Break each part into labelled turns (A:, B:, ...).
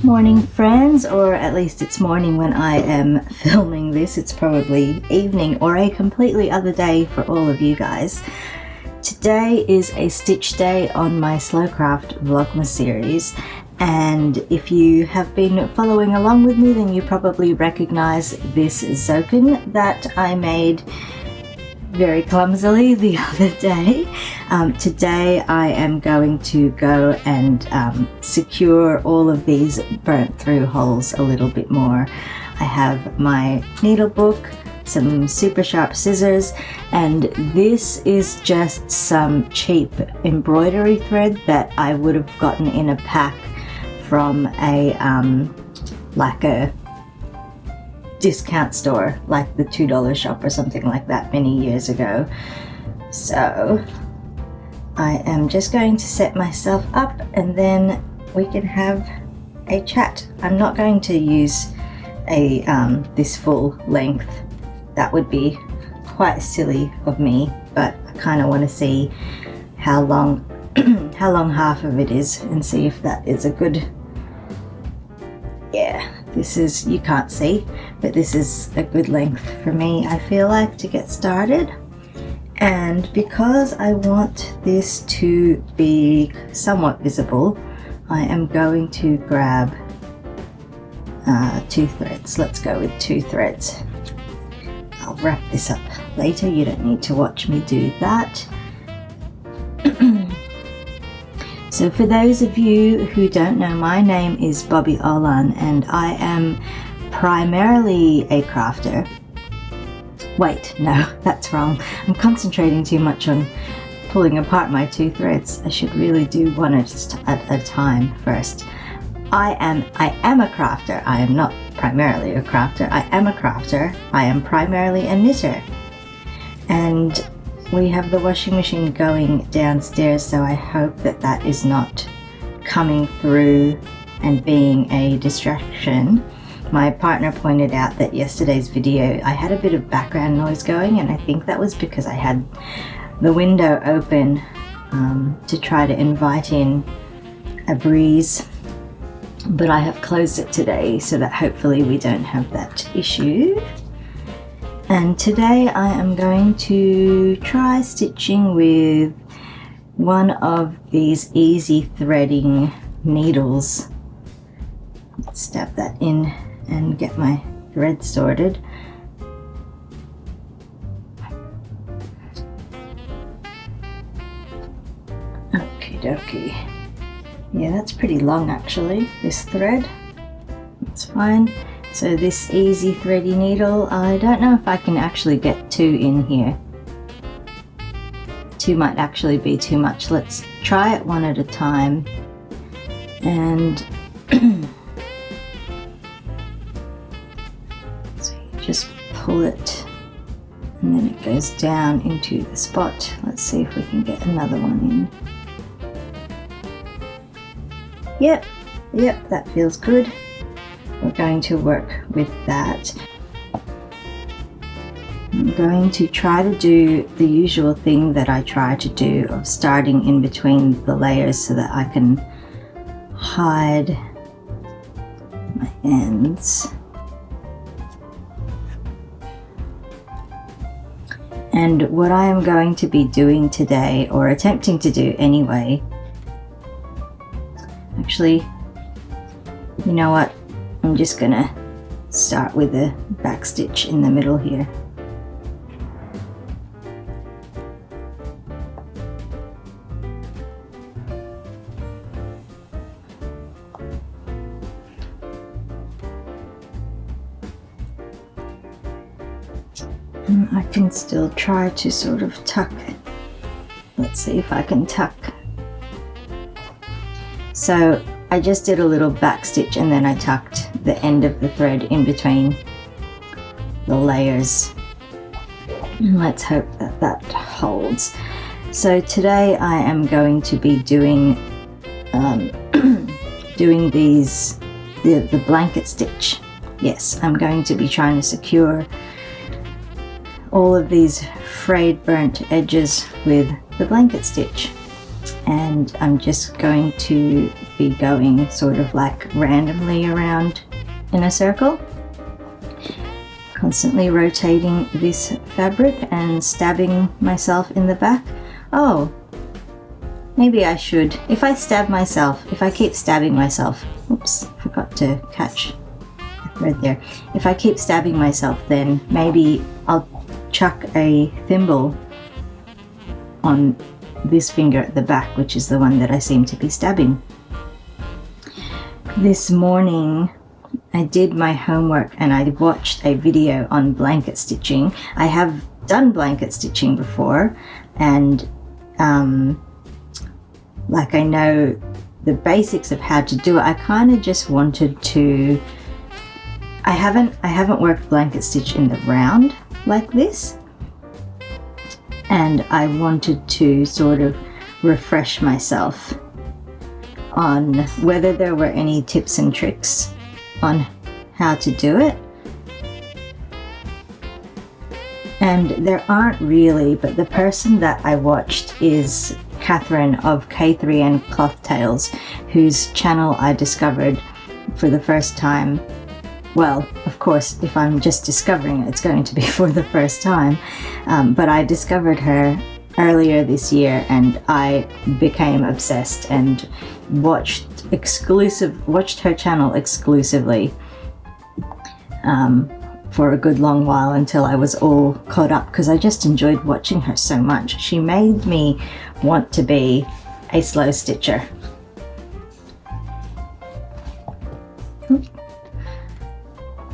A: morning, friends, or at least it's morning when I am filming this. It's probably evening or a completely other day for all of you guys. Today is a stitch day on my Slowcraft Vlogmas series, and if you have been following along with me, then you probably recognize this zokin that I made very clumsily the other day. Today I am going to go and secure all of these burnt through holes a little bit more. I have my needle book, some super sharp scissors, and this is just some cheap embroidery thread that I would have gotten in a pack from a like a discount store, like the $2 shop or something like that many years ago. So I am just going to set myself up and then we can have a chat. I'm not going to use a this full length. That would be quite silly of me, but I kind of want to see how long how long half of it is and see if that is a good, yeah, this is, you can't see, but this is a good length for me, I feel like, to get started. And because I want this to be somewhat visible, I am going to grab 2 threads. Let's go with 2 threads. I'll wrap this up later, you don't need to watch me do that. So for those of you who don't know, my name is Bobbie Olan and I am primarily a crafter. Wait, no, that's wrong. I'm concentrating too much on pulling apart my 2 threads. I should really do one at a time first. I am a crafter. I am not primarily a crafter. I am a crafter. I am primarily a knitter. And we have the washing machine going downstairs, so I hope that that is not coming through and being a distraction. My partner pointed out that yesterday's video I had a bit of background noise going, and I think that was because I had the window open to try to invite in a breeze, but I have closed it today so that hopefully we don't have that issue. And today I am going to try stitching with one of these easy threading needles. Let's stab that in and get my thread sorted. Okie dokie. Yeah, that's pretty long actually, this thread. That's fine. So this easy thready needle, I don't know if I can actually get 2 in here. 2 might actually be too much. Let's try it one at a time. And so you just pull it and then it goes down into the spot. Let's see if we can get another one in. Yep, that feels good. We're going to work with that. I'm going to try to do the usual thing that I try to do of starting in between the layers so that I can hide my ends. And what I am going to be doing today, or attempting to do anyway, actually, you know what? I'm just gonna start with a back stitch in the middle here. And I can still try to sort of tuck. Let's see if I can tuck. So I just did a little back stitch and then I tucked the end of the thread in between the layers. And let's hope that that holds. So today I am going to be doing doing these, the blanket stitch. Yes, I'm going to be trying to secure all of these frayed burnt edges with the blanket stitch. and I'm just going to be going sort of like randomly around in a circle, constantly rotating this fabric and stabbing myself in the back. Oh, maybe I should, if I keep stabbing myself, oops, forgot to catch the thread there. If I keep stabbing myself, then maybe I'll chuck a thimble on this finger at the back, which is the one that I seem to be stabbing. This morning I did my homework and I watched a video on blanket stitching. I have done blanket stitching before, and like I know the basics of how to do it. I kind of just wanted to, I haven't worked blanket stitch in the round like this, and I wanted to sort of refresh myself on whether there were any tips and tricks on how to do it. And there aren't really, but the person that I watched is Catherine of K3N Cloth Tales, whose channel I discovered for the first time. Well, of course, if I'm just discovering it, it's going to be for the first time. But I discovered her earlier this year and I became obsessed and watched her channel exclusively for a good long while until I was all caught up, because I just enjoyed watching her so much. She made me want to be a slow stitcher.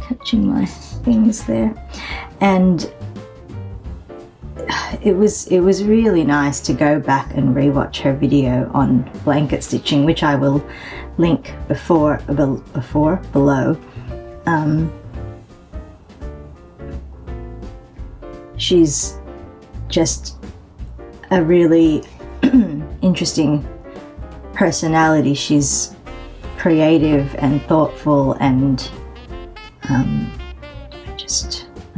A: Catching my things there. And it was really nice to go back and rewatch her video on blanket stitching, which I will link below. She's just a really interesting personality. She's creative and thoughtful, and I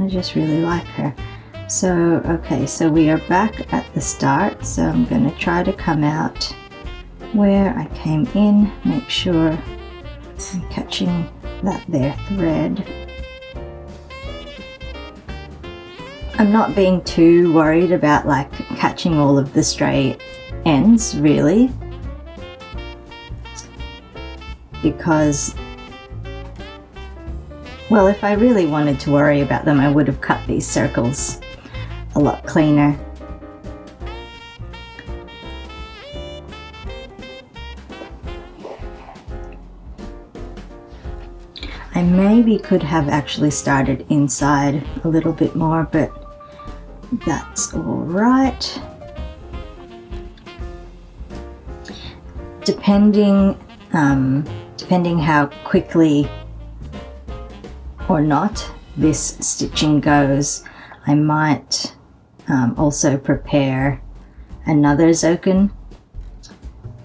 A: just really like her. So okay, so we are back at the start, so I'm going to try to come out where I came in, make sure I'm catching that there thread. I'm not being too worried about like catching all of the stray ends really, because, well, if I really wanted to worry about them, I would have cut these circles a lot cleaner. I maybe could have actually started inside a little bit more, but that's all right. Depending how quickly or not this stitching goes, I might also prepare another zokin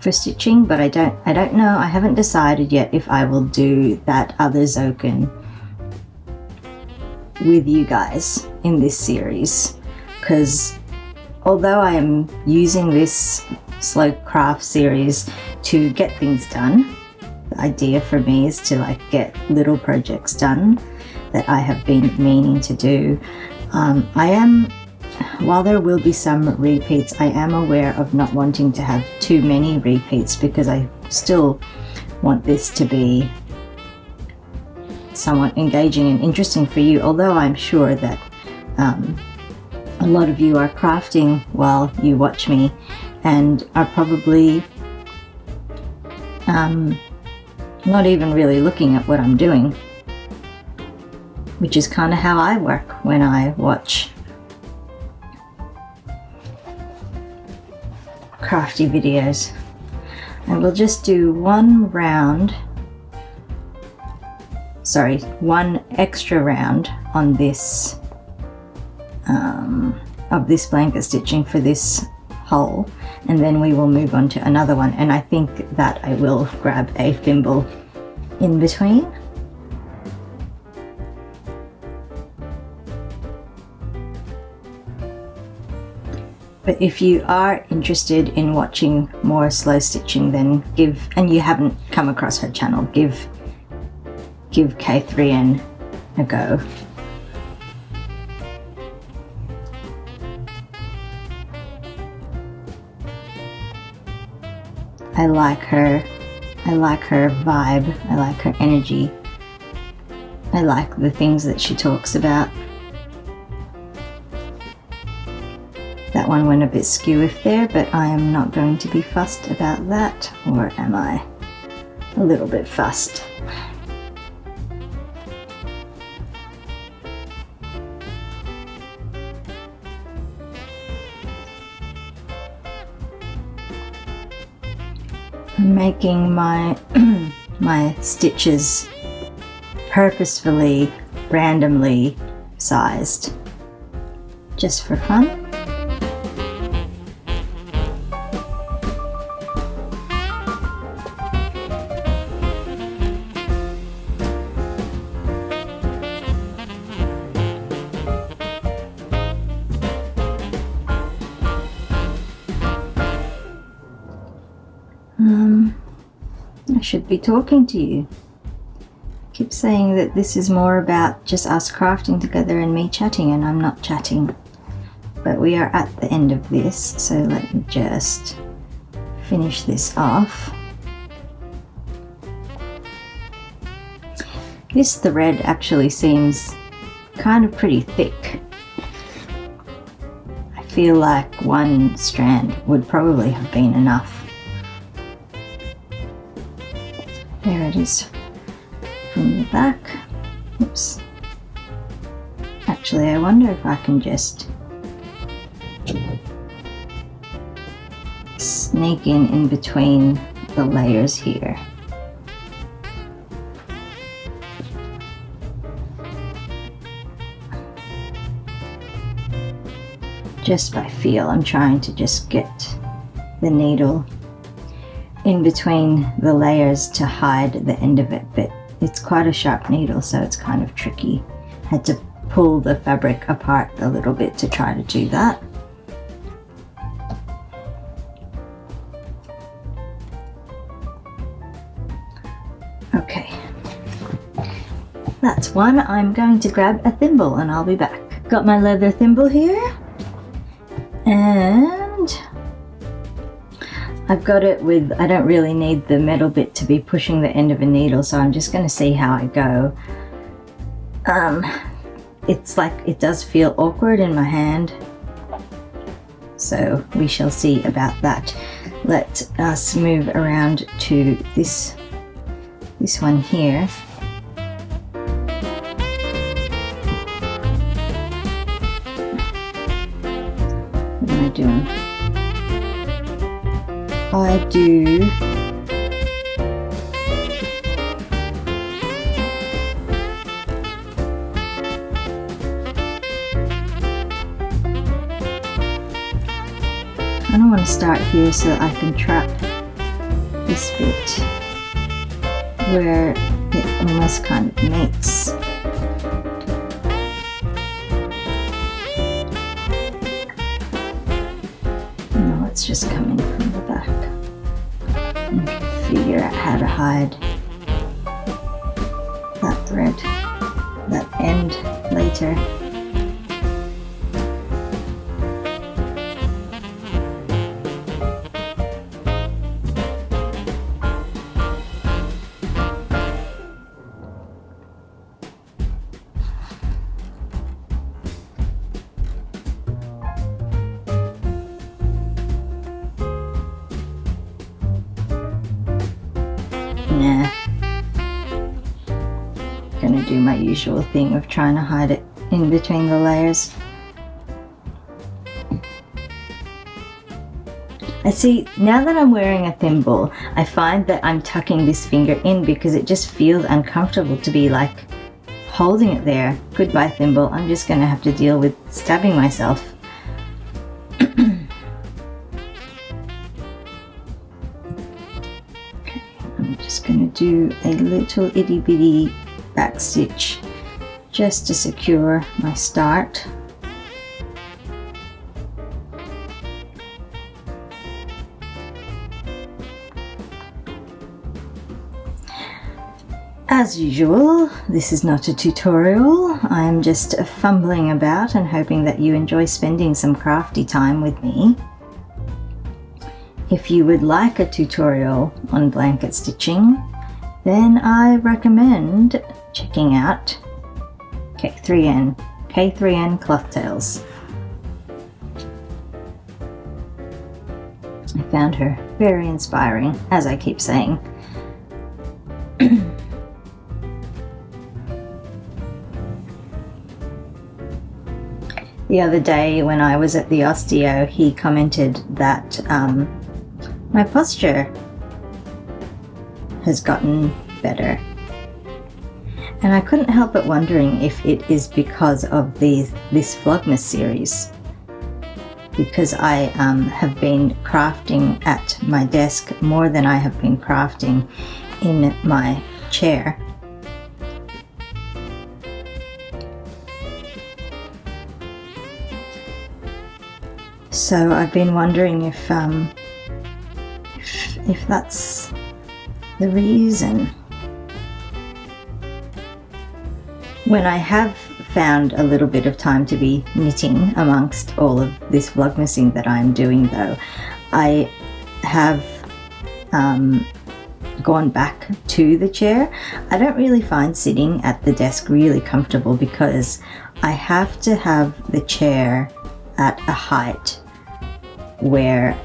A: for stitching, but I don't know. I haven't decided yet if I will do that other zokin with you guys in this series, because although I am using this slow craft series to get things done, the idea for me is to like get little projects done that I have been meaning to do. While there will be some repeats, I am aware of not wanting to have too many repeats, because I still want this to be somewhat engaging and interesting for you, although I'm sure that a lot of you are crafting while you watch me and are probably not even really looking at what I'm doing, which is kind of how I work when I watch crafty videos. And we'll just do one extra round on this of this blanket stitching for this hole, and then we will move on to another one, and I think that I will grab a thimble in between. But if you are interested in watching more slow stitching, then and you haven't come across her channel, give K3N a go. I like her vibe, I like her energy, I like the things that she talks about. That one went a bit skew-if there, but I am not going to be fussed about that, or am I? A little bit fussed. I'm making my my stitches purposefully, randomly sized, just for fun. I should be talking to you. I keep saying that this is more about just us crafting together and me chatting, and I'm not chatting. But we are at the end of this, so let me just finish this off. This thread actually seems kind of pretty thick. I feel like one strand would probably have been enough. There it is from the back. Oops. Actually, I wonder if I can just sneak in between the layers here. Just by feel, I'm trying to just get the needle in between the layers to hide the end of it, but it's quite a sharp needle, so it's kind of tricky. Had to pull the fabric apart a little bit to try to do that. Okay, that's one. I'm going to grab a thimble and I'll be back. Got my leather thimble here, and I've got it with, I don't really need the metal bit to be pushing the end of a needle, so I'm just going to see how I go. It's like, it does feel awkward in my hand, so we shall see about that. Let us move around to this one here. What am I doing? I do I don't want to start here so that I can trap this bit where it almost kind of meets. No, it's just coming from the back. And figure out how to hide that thread, that end later. Nah. Gonna do my usual thing of trying to hide it in between the layers. I see, now that I'm wearing a thimble, I find that I'm tucking this finger in because it just feels uncomfortable to be like holding it there. Goodbye thimble, I'm just gonna have to deal with stabbing myself. Just going to do a little itty bitty back stitch just to secure my start. As usual, this is not a tutorial. I'm just fumbling about and hoping that you enjoy spending some crafty time with me. If you would like a tutorial on blanket stitching, then I recommend checking out K3N Cloth Tales. I found her very inspiring, as I keep saying. The other day when I was at the osteo, he commented that my posture has gotten better. And I couldn't help but wondering if it is because of this Vlogmas series. Because I have been crafting at my desk more than I have been crafting in my chair. So I've been wondering if that's the reason. When I have found a little bit of time to be knitting amongst all of this vlogmasing that I'm doing, though, I have gone back to the chair. I don't really find sitting at the desk really comfortable because I have to have the chair at a height where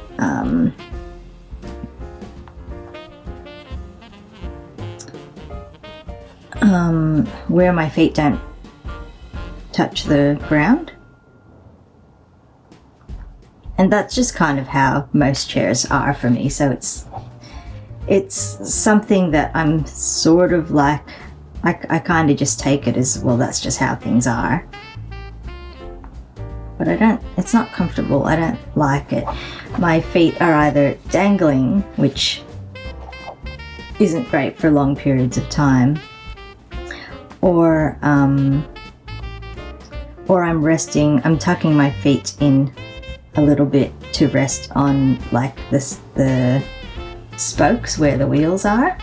A: where my feet don't touch the ground. And that's just kind of how most chairs are for me, so it's something that I'm sort of like, I kind of just take it as, well, that's just how things are. But it's not comfortable, I don't like it. My feet are either dangling, which isn't great for long periods of time, or I'm tucking my feet in a little bit to rest on like the spokes where the wheels are.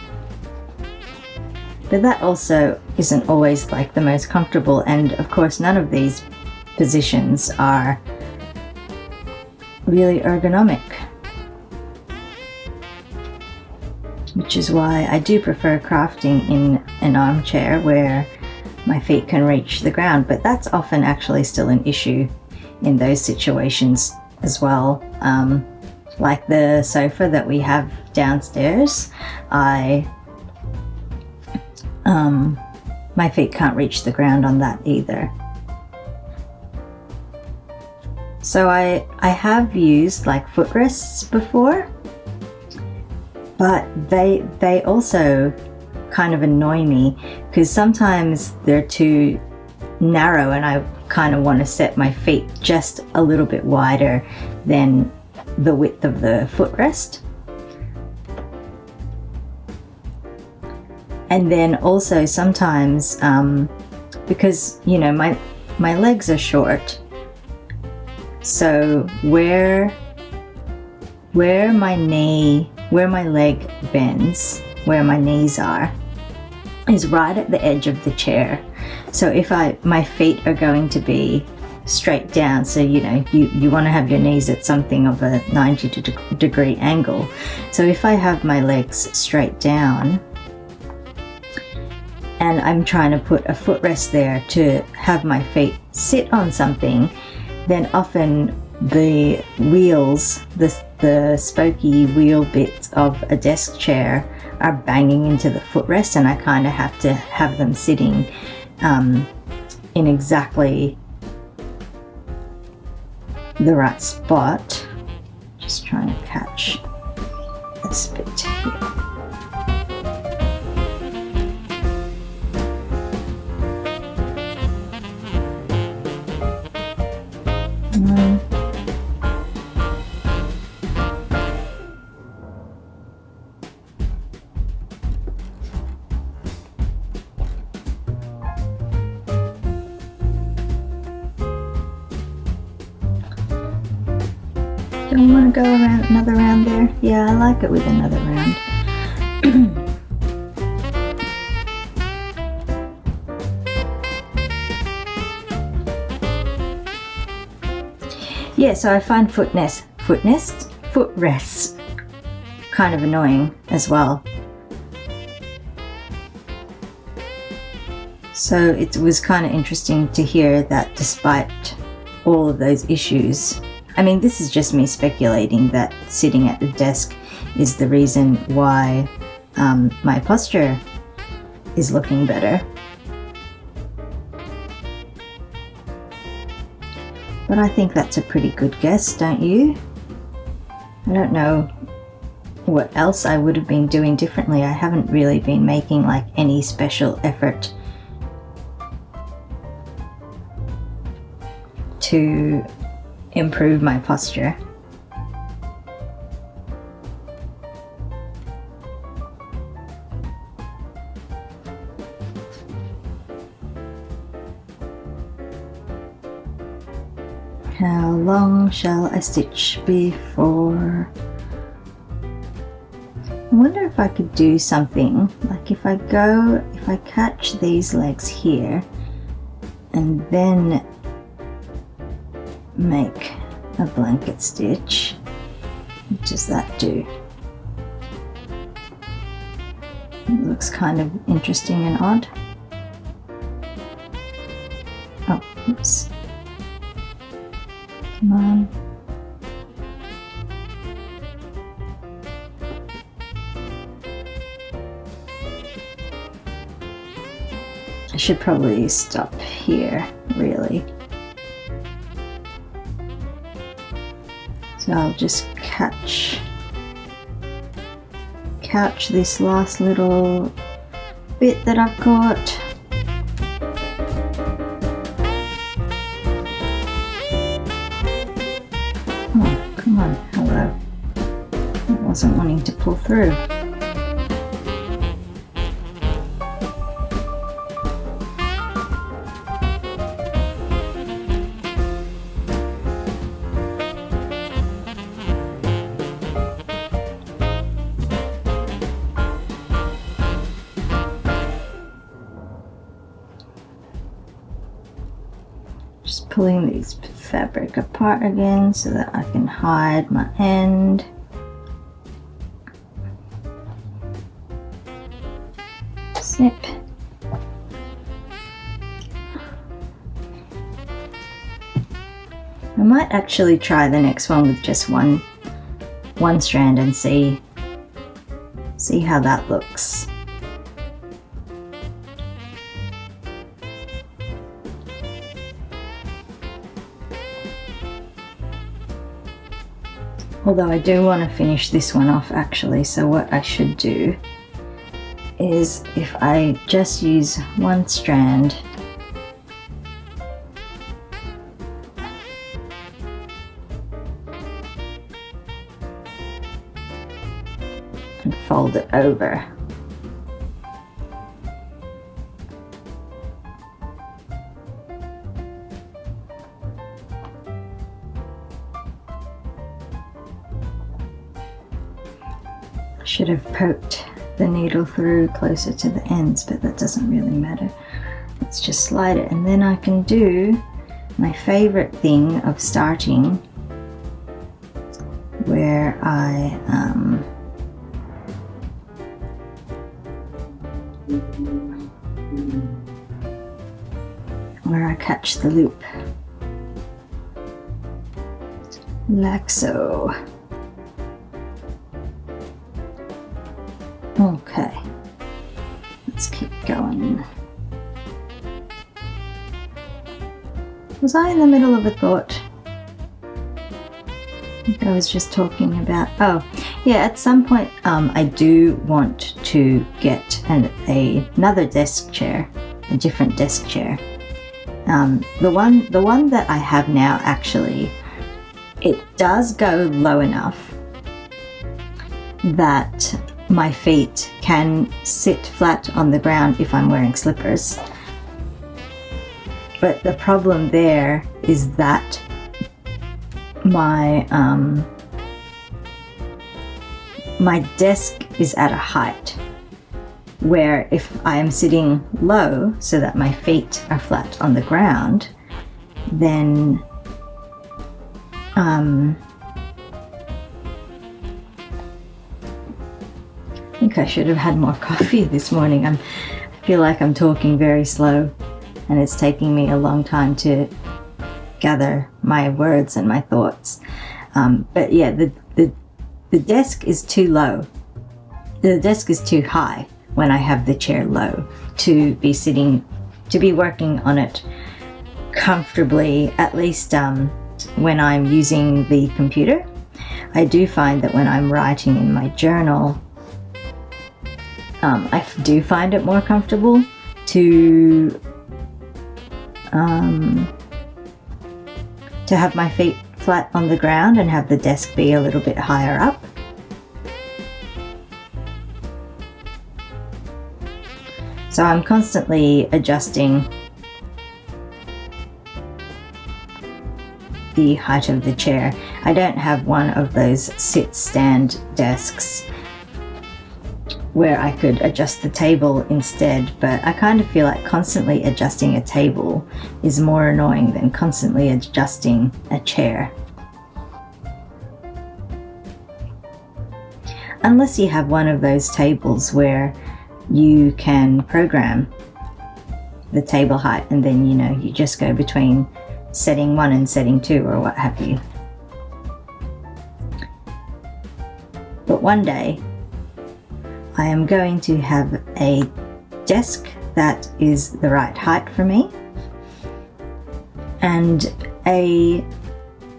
A: But that also isn't always like the most comfortable, and of course none of these positions are really ergonomic, which is why I do prefer crafting in an armchair where my feet can reach the ground, but that's often actually still an issue in those situations as well. Like the sofa that we have downstairs, my feet can't reach the ground on that either. So I have used like footrests before, but they also kind of annoy me because sometimes they're too narrow and I kind of want to set my feet just a little bit wider than the width of the footrest. And then also sometimes because, you know, my legs are short, so where my leg bends, where my knees are, is right at the edge of the chair. So if my feet are going to be straight down, so you know, you want to have your knees at something of a 90-degree angle. So if I have my legs straight down and I'm trying to put a footrest there to have my feet sit on something, then often the wheels, the spokey wheel bits of a desk chair are banging into the footrest, and I kind of have to have them sitting in exactly the right spot. Just trying to catch this bit here. Do you want to go around another round there? Yeah, I like it with another round. yeah, so I find footrests kind of annoying as well. So it was kind of interesting to hear that despite all of those issues, I mean, this is just me speculating that sitting at the desk is the reason why my posture is looking better. But I think that's a pretty good guess, don't you? I don't know what else I would have been doing differently. I haven't really been making like any special effort to improve my posture. How long shall I stitch before? I wonder if I could do something like if I catch these legs here and then make a blanket stitch. What does that do? It looks kind of interesting and odd. Oh, oops. Come on. I should probably stop here, really. So I'll just couch this last little bit that I've got. Oh, come on, hello. I wasn't wanting to pull through. Just pulling these fabric apart again so that I can hide my end. Snip. I might actually try the next one with just one strand and see how that looks. Although I do want to finish this one off actually, so what I should do is if I just use one strand and fold it over. Should have poked the needle through closer to the ends, but that doesn't really matter. Let's just slide it, and then I can do my favorite thing of starting where I catch the loop, like so. Okay, let's keep going. Was I in the middle of a thought? I think I was just talking about, oh yeah, at some point I do want to get another desk chair, a different desk chair. The one that I have now, actually, it does go low enough that my feet can sit flat on the ground if I'm wearing slippers. But the problem there is that my desk is at a height where if I am sitting low so that my feet are flat on the ground, then I think I should have had more coffee this morning. I feel like I'm talking very slow and it's taking me a long time to gather my words and my thoughts. But yeah, the desk is too low. The desk is too high when I have the chair low to be working on it comfortably, at least when I'm using the computer. I do find that when I'm writing in my journal, I do find it more comfortable to have my feet flat on the ground and have the desk be a little bit higher up. So I'm constantly adjusting the height of the chair. I don't have one of those sit-stand desks where I could adjust the table instead, but I kind of feel like constantly adjusting a table is more annoying than constantly adjusting a chair. Unless you have one of those tables where you can program the table height and then, you know, you just go between setting 1 and setting 2 or what have you. But one day I am going to have a desk that is the right height for me and a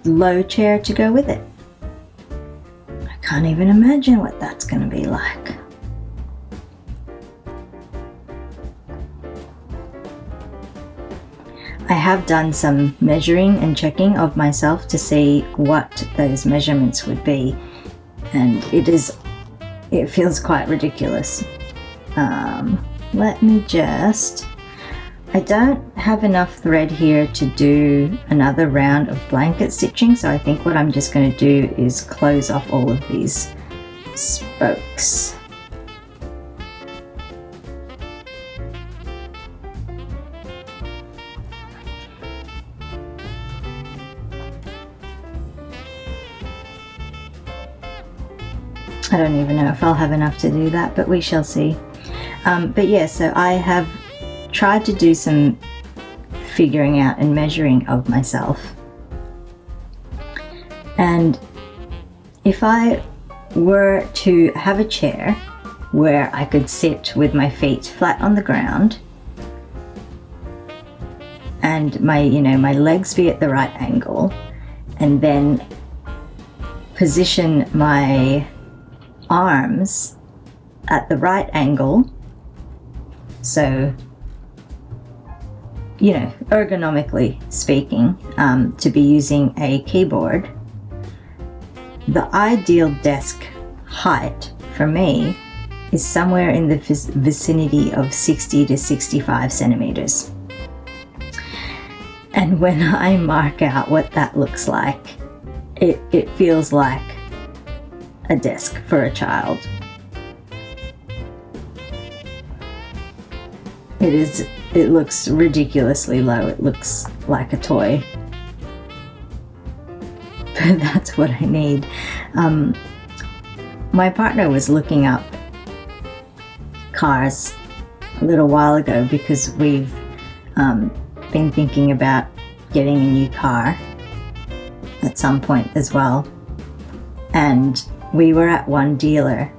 A: low chair to go with it. I can't even imagine what that's going to be like. I have done some measuring and checking of myself to see what those measurements would be, and it feels quite ridiculous. Let me just... I don't have enough thread here to do another round of blanket stitching, so I think what I'm just going to do is close off all of these spokes. I don't even know if I'll have enough to do that, but we shall see. But yeah, so I have tried to do some figuring out and measuring of myself. And if I were to have a chair where I could sit with my feet flat on the ground and my legs be at the right angle, and then position my arms at the right angle, so ergonomically speaking, to be using a keyboard, the ideal desk height for me is somewhere in the vicinity of 60 to 65 centimeters. And when I mark out what that looks like, it feels like a desk for a child. It looks ridiculously low. It looks like a toy. But that's what I need. My partner was looking up cars a little while ago because we've been thinking about getting a new car at some point as well. And we were at one dealer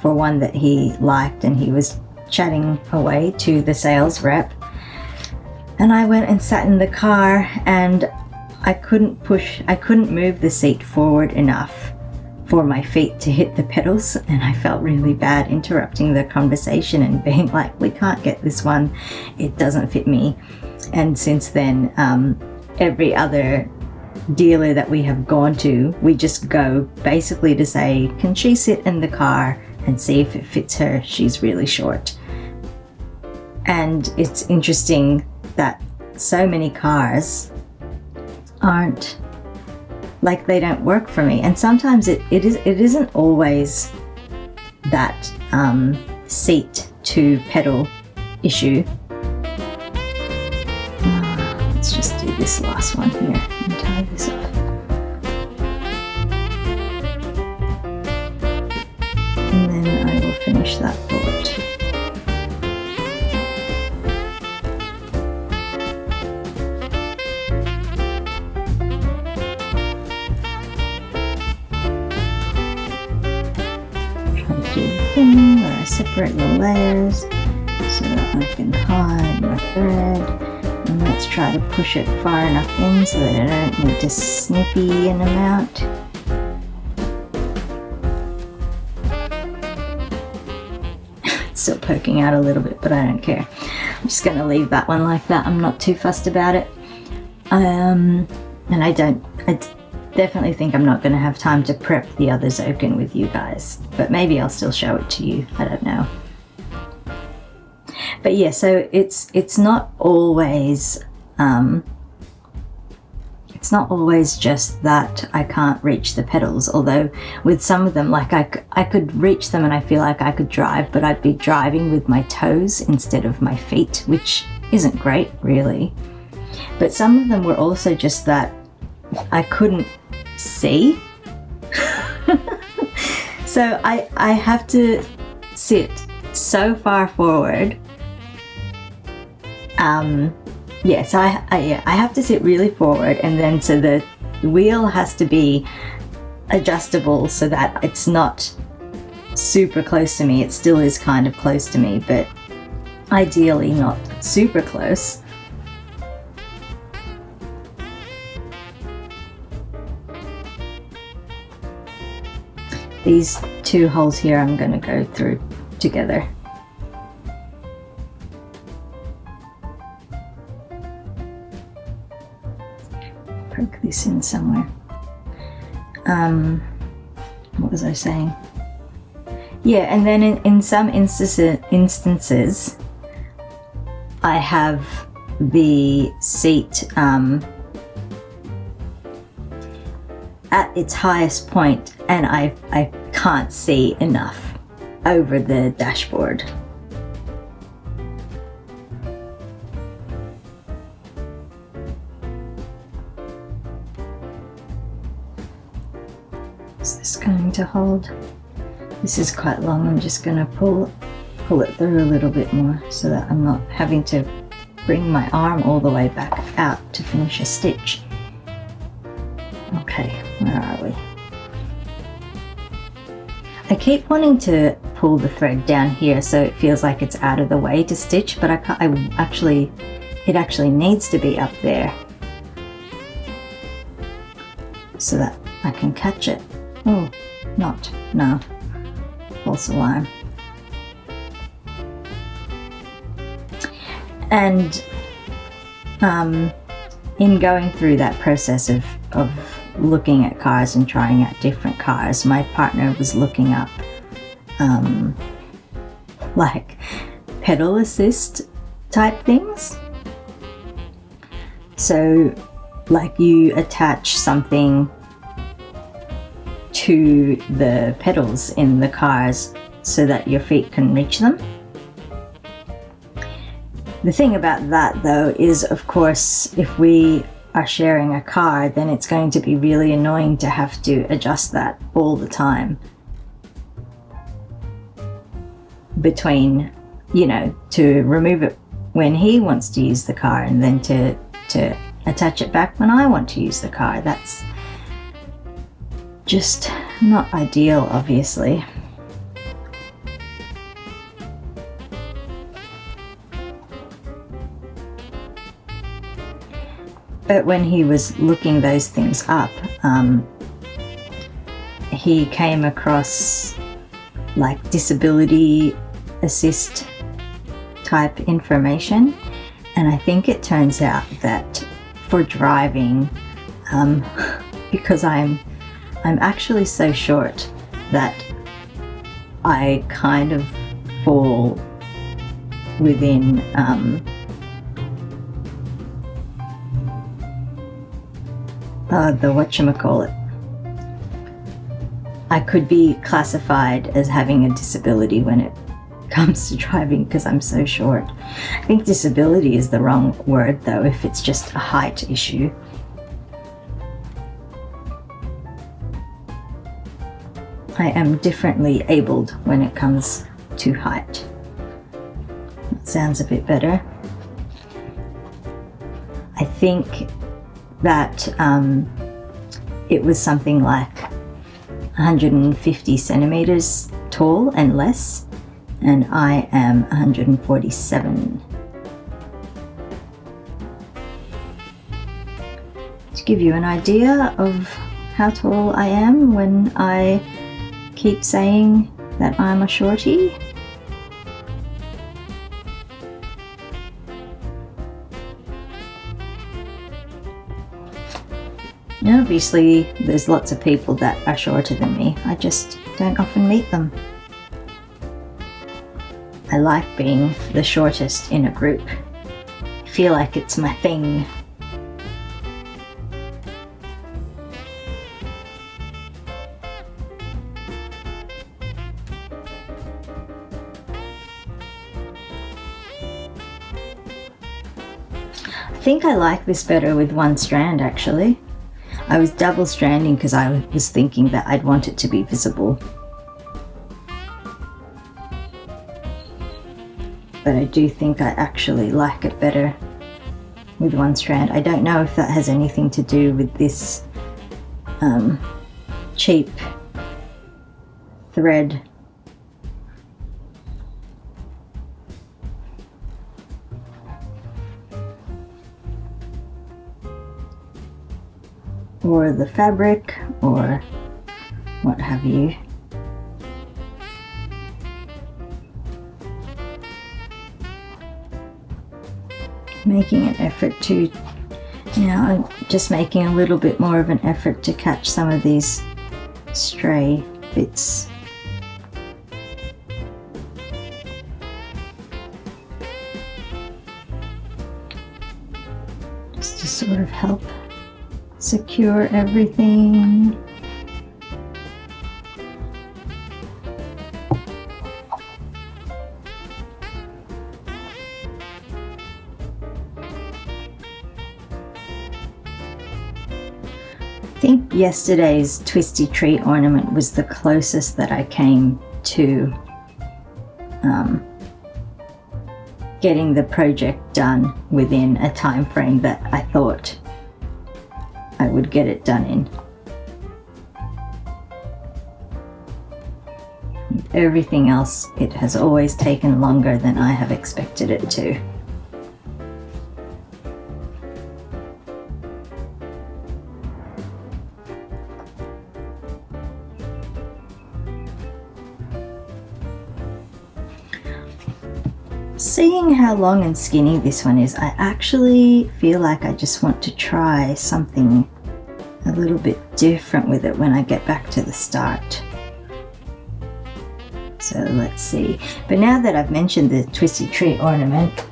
A: for one that he liked, and he was chatting away to the sales rep, and I went and sat in the car, and I couldn't move the seat forward enough for my feet to hit the pedals, and I felt really bad interrupting the conversation and being like, we can't get this one, it doesn't fit me. And since then, every other dealer that we have gone to, we just go basically to say, can she sit in the car and see if it fits her? She's really short. And it's interesting that so many cars aren't, like, they don't work for me. And sometimes it isn't always that seat to pedal issue. Let's just do this last one here and tie this off. And then I will finish that bullet. Try to do the thing where I separate the layers so that I can hide my thread. And let's try to push it far enough in so that I don't need to snippy in them out. It's still poking out a little bit, but I don't care. I'm just going to leave that one like that. I'm not too fussed about it. And I definitely think I'm not going to have time to prep the other zokin with you guys, but maybe I'll still show it to you. I don't know. But yeah, so it's not always just that I can't reach the pedals, although with some of them, like I could reach them and I feel like I could drive, but I'd be driving with my toes instead of my feet, which isn't great really. But some of them were also just that I couldn't see. So I have to sit so far forward. So I have to sit really forward, and then so the wheel has to be adjustable so that it's not super close to me. It still is kind of close to me, but ideally not super close. These two holes here I'm going to go through together. Poke this in somewhere. What was I saying? Yeah, and then in some instances I have the seat at its highest point, and I can't see enough over the dashboard. Is this going to hold? This is quite long. I'm just going to pull it through a little bit more so that I'm not having to bring my arm all the way back out to finish a stitch. Okay, where are we? I keep wanting to pull the thread down here so it feels like it's out of the way to stitch, but it actually needs to be up there so that I can catch it. Oh, no, false alarm. And in going through that process of looking at cars and trying out different cars, my partner was looking up like pedal assist type things. So like you attach something to the pedals in the cars so that your feet can reach them. The thing about that though is, of course, if we are sharing a car, then it's going to be really annoying to have to adjust that all the time between, you know, to remove it when he wants to use the car and then to attach it back when I want to use the car. That's just not ideal, obviously. But when he was looking those things up, he came across like disability assist type information, and I think it turns out that for driving, because I'm actually so short that I kind of fall within the whatchamacallit. I could be classified as having a disability when it comes to driving because I'm so short. I think disability is the wrong word though, if it's just a height issue. I am differently abled when it comes to height. That sounds a bit better. I think that it was something like 150 centimeters tall and less, and I am 147. To give you an idea of how tall I am when I keep saying that I'm a shorty. And obviously there's lots of people that are shorter than me. I just don't often meet them. I like being the shortest in a group. I feel like it's my thing. I think I like this better with one strand actually. I was double stranding because I was thinking that I'd want it to be visible. But I do think I actually like it better with one strand. I don't know if that has anything to do with this cheap thread. Or the fabric, or what have you. Making an effort to, I'm just making a little bit more of an effort to catch some of these stray bits. Just to sort of help secure everything. I think yesterday's twisty tree ornament was the closest that I came to getting the project done within a time frame that I thought I would get it done in. With everything else, it has always taken longer than I have expected it to. Seeing how long and skinny this one is, I actually feel like I just want to try something a little bit different with it when I get back to the start. So let's see. But now that I've mentioned the twisty tree ornament,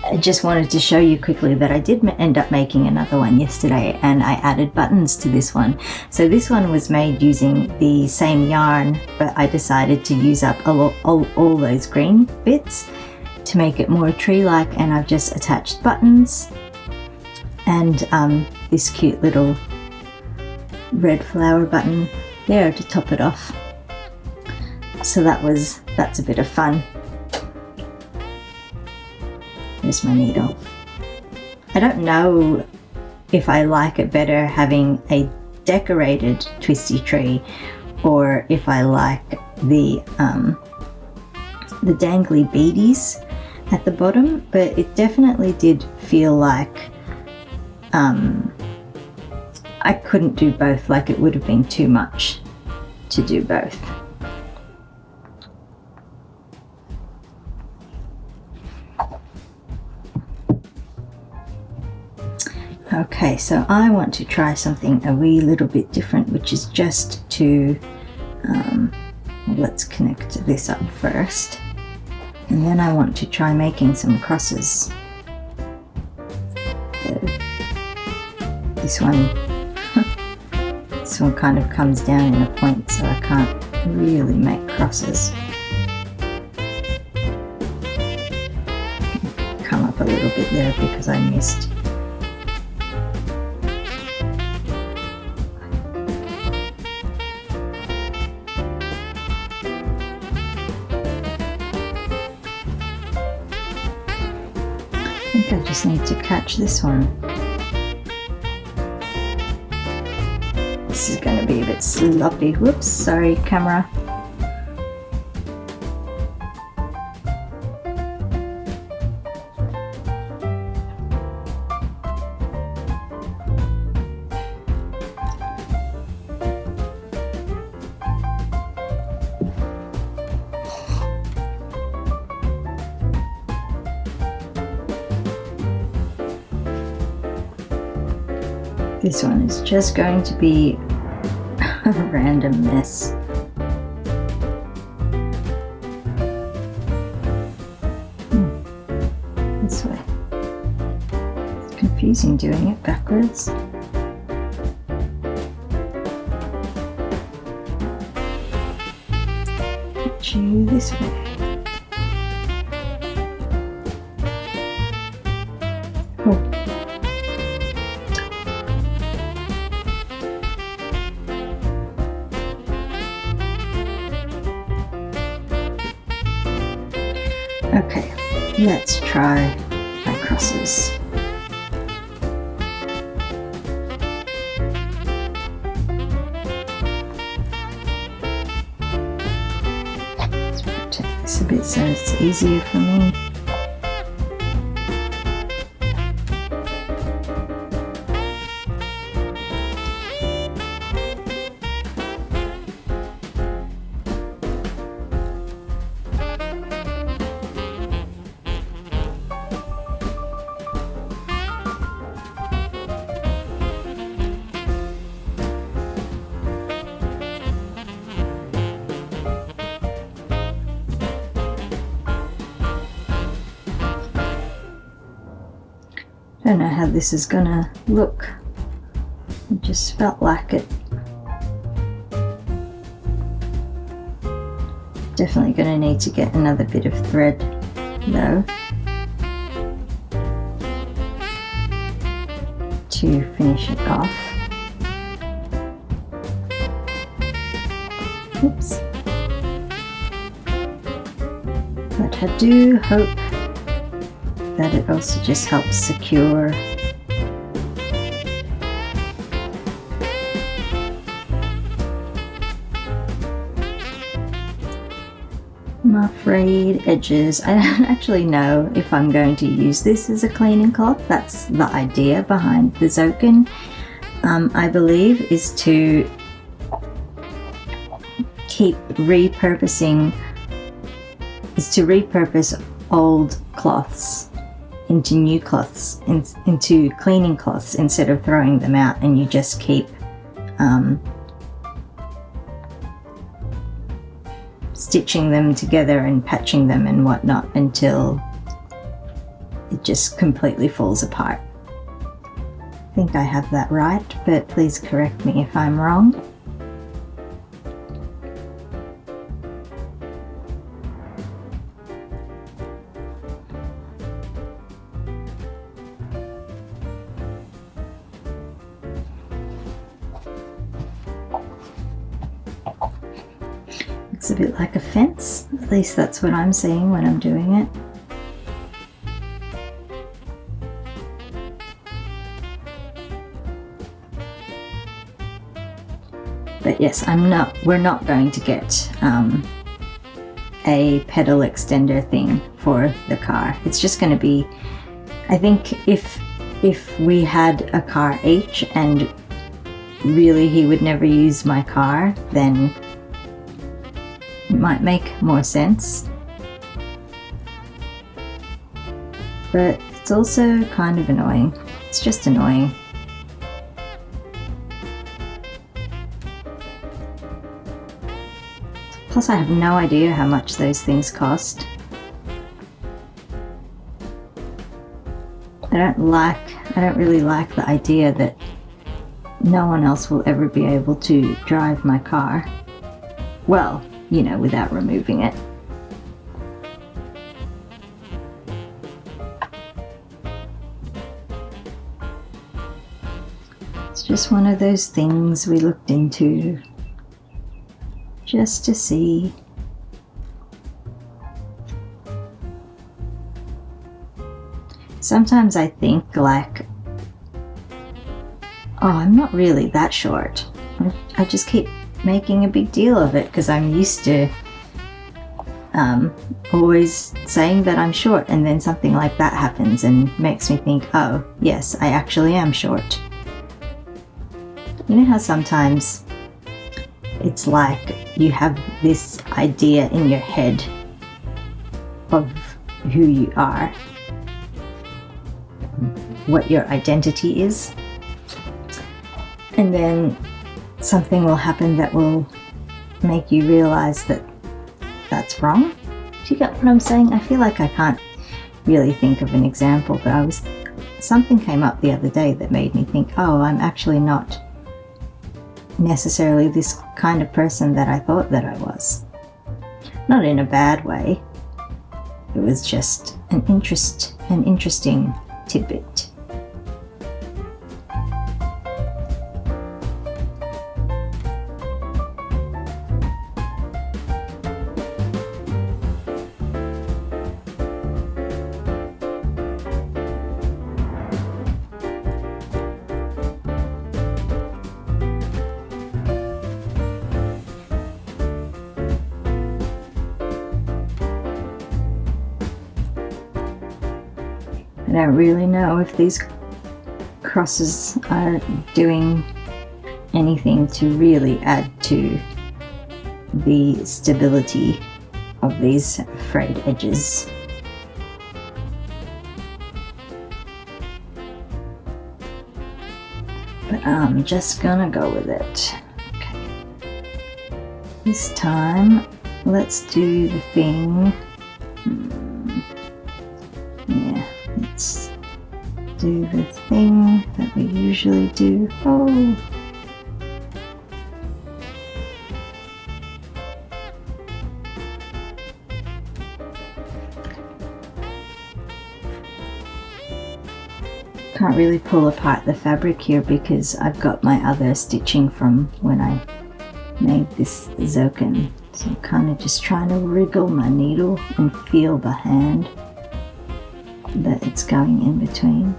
A: I just wanted to show you quickly that I did end up making another one yesterday, and I added buttons to this one. So this one was made using the same yarn, but I decided to use up all those green bits to make it more tree-like, and I've just attached buttons and this cute little red flower button there to top it off. So that's a bit of fun. There's my needle. I don't know if I like it better having a decorated twisty tree, or if I like the dangly beadies at the bottom, but it definitely did feel like I couldn't do both, like it would have been too much to do both. Okay, so I want to try something a wee little bit different, which is just to, let's connect this up first, and then I want to try making some crosses. So, this one This one kind of comes down in a point, so I can't really make crosses. Come up a little bit there because I missed. I think I just need to catch this one. This is going to be a bit sloppy. Whoops, sorry camera. This one is just going to be a random mess. This way. It's confusing doing it backwards. Put you this way. Oh. Okay, let's try my crosses. Let's rotate this a bit so it's easier for me. I don't know how this is gonna look. It just felt like it. Definitely gonna need to get another bit of thread though to finish it off. Oops. But I do hope that it also just helps secure my frayed edges. I don't actually know if I'm going to use this as a cleaning cloth. That's the idea behind the zokin, I believe, is to keep repurposing, repurpose old cloths into new cloths, into cleaning cloths, instead of throwing them out, and you just keep stitching them together and patching them and whatnot until it just completely falls apart. I think I have that right, but please correct me if I'm wrong. Looks a bit like a fence, at least that's what I'm seeing when I'm doing it. But yes, we're not going to get a pedal extender thing for the car. It's just going to be, I think if we had a car each and really he would never use my car, then it might make more sense. But it's also kind of annoying. It's just annoying. Plus I have no idea how much those things cost. I don't really like the idea that no one else will ever be able to drive my car. Well, you know, without removing it. It's just one of those things we looked into just to see. Sometimes I think like, oh, I'm not really that short. I just keep making a big deal of it because I'm used to always saying that I'm short, and then something like that happens and makes me think, oh, yes, I actually am short. You know how sometimes it's like you have this idea in your head of who you are, what your identity is, and then something will happen that will make you realize that that's wrong. Do you get what I'm saying? I feel like I can't really think of an example, but something came up the other day that made me think, oh, I'm actually not necessarily this kind of person that I thought that I was. Not in a bad way. It was just an interesting tidbit. I don't really know if these crosses are doing anything to really add to the stability of these frayed edges. But I'm just gonna go with it. Okay. This time, let's do the thing. Let's do the thing that we usually do. Oh! Can't really pull apart the fabric here because I've got my other stitching from when I made this zokin. So I'm kind of just trying to wriggle my needle and feel the hand that it's going in between.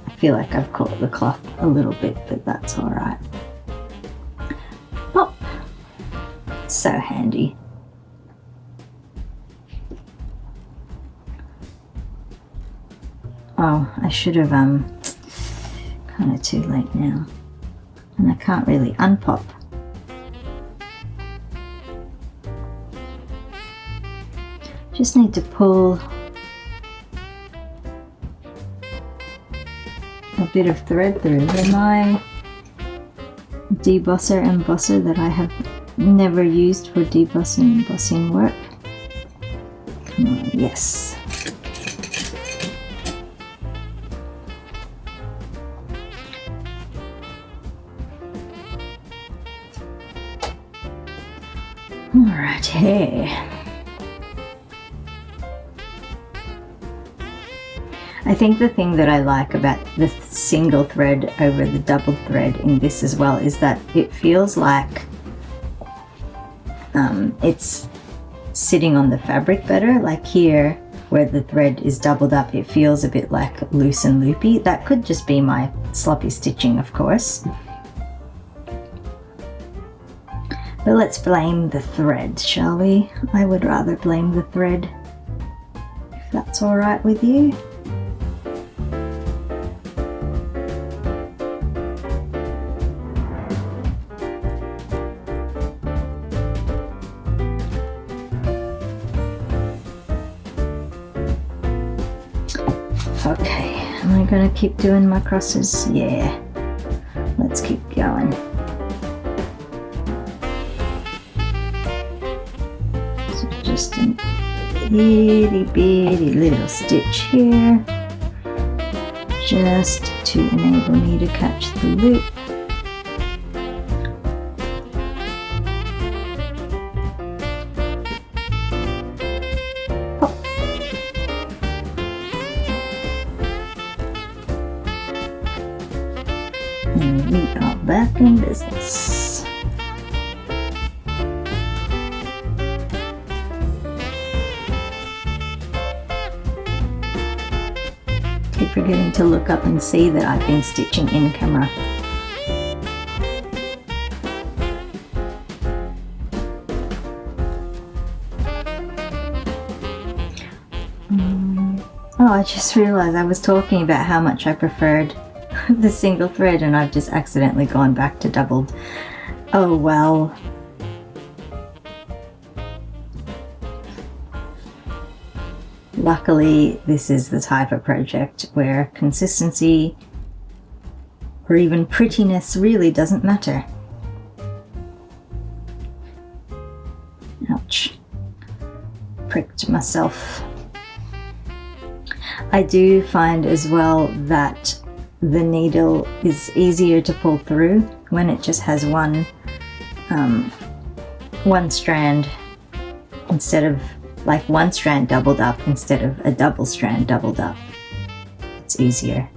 A: I feel like I've caught the cloth a little bit, but that's alright. Pop! So handy. Oh, I should have, kind of too late now. And I can't really unpop. Just need to pull a bit of thread through. And my debosser and bosser that I have never used for debossing and bossing work. Come on, yes. Alright, here. I think the thing that I like about the single thread over the double thread in this as well is that it feels like it's sitting on the fabric better. Like here, where the thread is doubled up, it feels a bit like loose and loopy. That could just be my sloppy stitching, of course. But let's blame the thread, shall we? I would rather blame the thread, if that's all right with you. Okay, am I gonna keep doing my crosses? Yeah, let's keep going. So just a itty bitty little stitch here. just to enable me to catch the loop. Pop. And we are back in business. Keep forgetting to look up and see that I've been stitching in camera. Oh, I just realized I was talking about how much I preferred the single thread and I've just accidentally gone back to doubled. Oh well. Luckily, this is the type of project where consistency or even prettiness really doesn't matter. Ouch. Pricked myself. I do find as well that the needle is easier to pull through when it just has one strand instead of like one strand doubled up instead of a double strand doubled up. It's easier.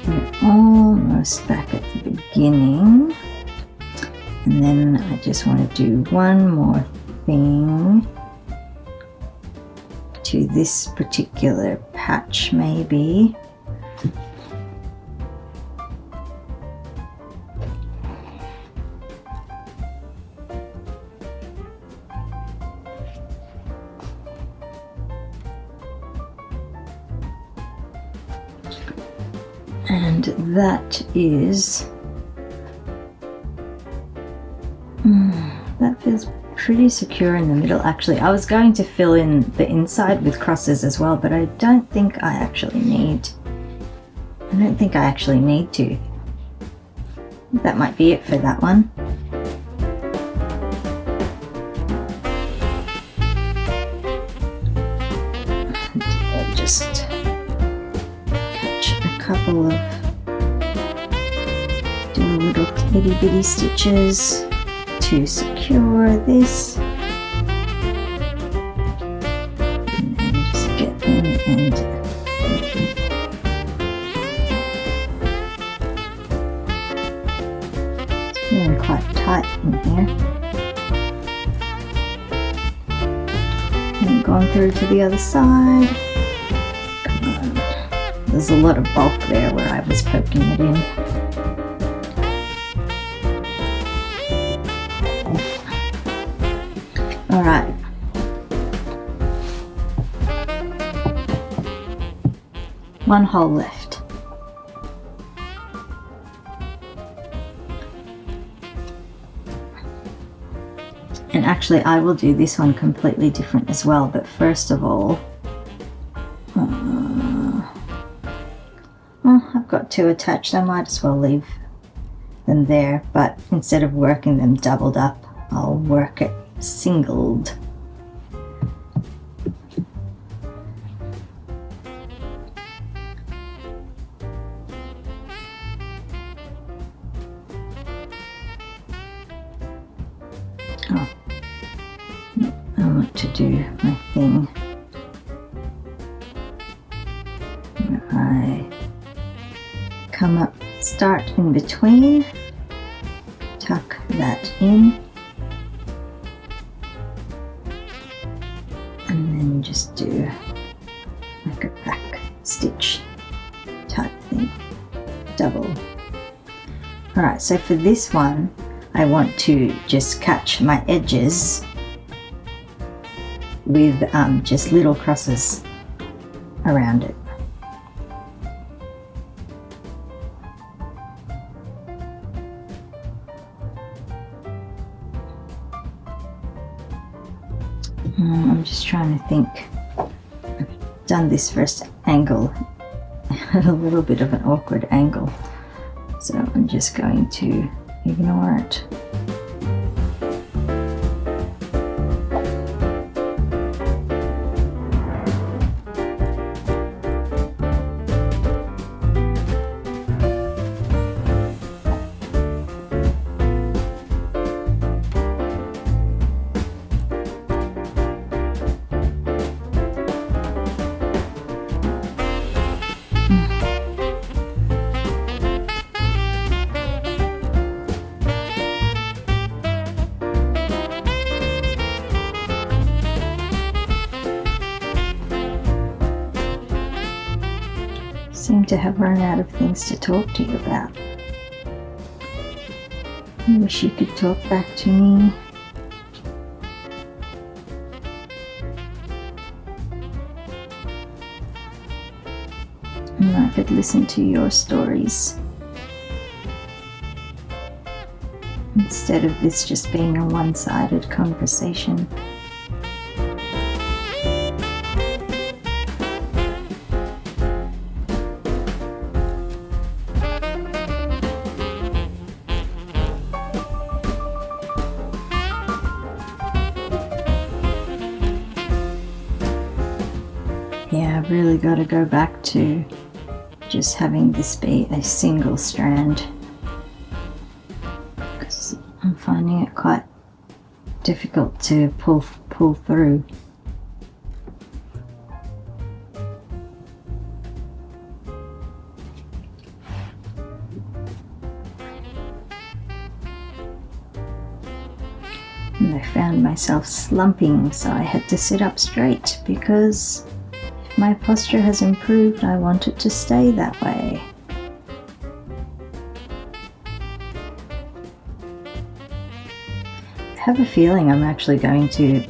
A: We're almost back at the beginning. And then I just want to do one more thing to this particular patch maybe. And that is that feels pretty secure in the middle. Actually, I was going to fill in the inside with crosses as well, but I don't think I actually need to. That might be it for that one. I'll just catch a couple of, do a little itty bitty stitches to secure this, and then just get in and it's feeling quite tight in here. And gone through to the other side. Come on. There's a lot of bulk there where I was poking it in. Alright. One hole left. And actually I will do this one completely different as well, but first of all, I've got two attached, I might as well leave them there, but instead of working them doubled up, I'll work it singled. Oh, I want to do my thing where I come up, start in between, tuck that in, and then just do like a back stitch type thing, double. Alright, so for this one I want to just catch my edges with just little crosses around it. I'm just trying to think done this first angle at a little bit of an awkward angle, so I'm just going to ignore it. Seem to have run out of things to talk to you about. I wish you could talk back to me. And I could listen to your stories, instead of this just being a one-sided conversation. Yeah, I've really got to go back to just having this be a single strand, because I'm finding it quite difficult to pull through. And I found myself slumping, so I had to sit up straight because my posture has improved. I want it to stay that way. I have a feeling I'm actually going to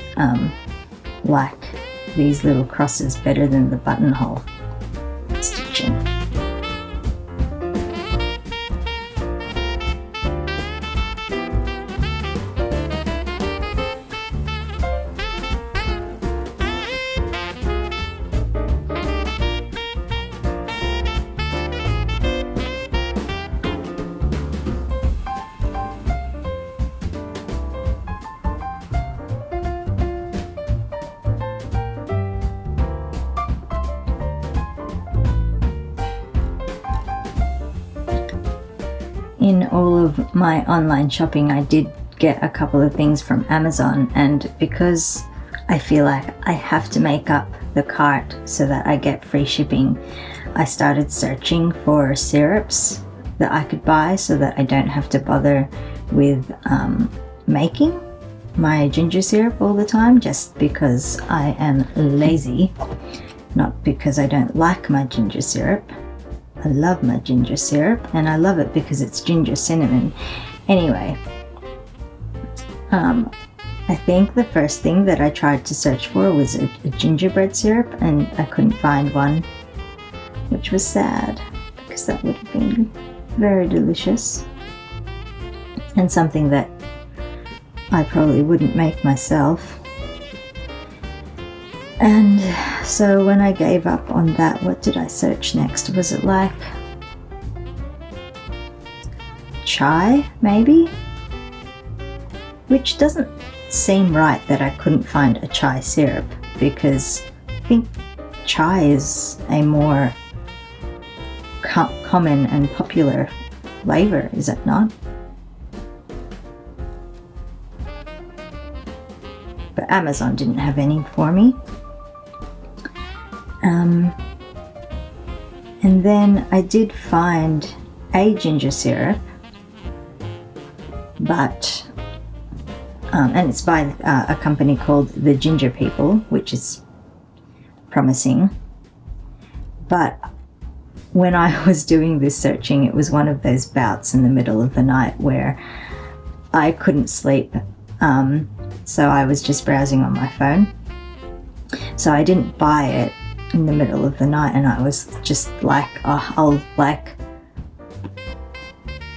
A: like these little crosses better than the buttonhole stitching. In all of my online shopping, I did get a couple of things from Amazon, and because I feel like I have to make up the cart so that I get free shipping, I started searching for syrups that I could buy so that I don't have to bother with making my ginger syrup all the time, just because I am lazy, not because I don't like my ginger syrup. I love my ginger syrup, and I love it because it's ginger cinnamon. Anyway, I think the first thing that I tried to search for was a gingerbread syrup, and I couldn't find one, which was sad because that would have been very delicious and something that I probably wouldn't make myself. And so when I gave up on that, what did I search next? Was it like chai, maybe? Which doesn't seem right that I couldn't find a chai syrup, because I think chai is a more common and popular flavor, is it not? But Amazon didn't have any for me. And then I did find a ginger syrup, but and it's by a company called The Ginger People, which is promising. But when I was doing this searching, it was one of those bouts in the middle of the night where I couldn't sleep, so I was just browsing on my phone. So I didn't buy it in the middle of the night, and I was just like, oh,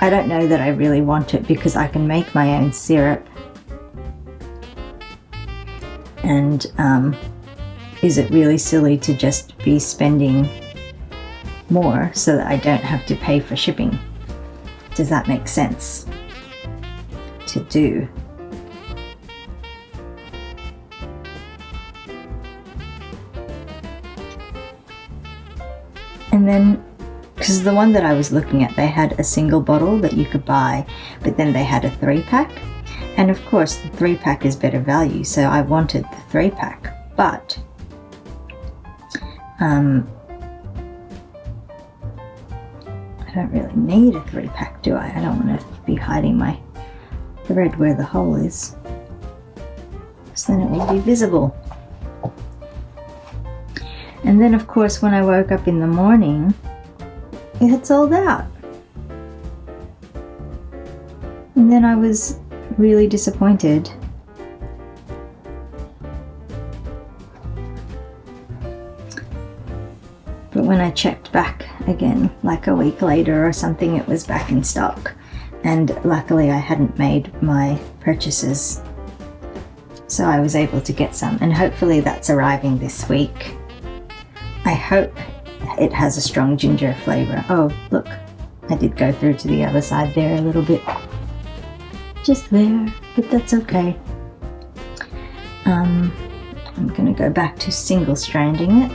A: I don't know that I really want it, because I can make my own syrup, and is it really silly to just be spending more so that I don't have to pay for shipping? Does that make sense to do? And then, because the one that I was looking at, they had a single bottle that you could buy, but then they had a 3-pack. And of course, the 3-pack is better value, so I wanted the 3-pack. But I don't really need a 3-pack, do I? I don't want to be hiding my thread where the hole is, because then it will be visible. And then of course when I woke up in the morning, it had sold out. And then I was really disappointed. But when I checked back again, like a week later or something, it was back in stock. And luckily I hadn't made my purchases, so I was able to get some, and hopefully that's arriving this week. I hope it has a strong ginger flavour. Oh, look, I did go through to the other side there a little bit. Just there, but that's okay. I'm going to go back to single stranding it.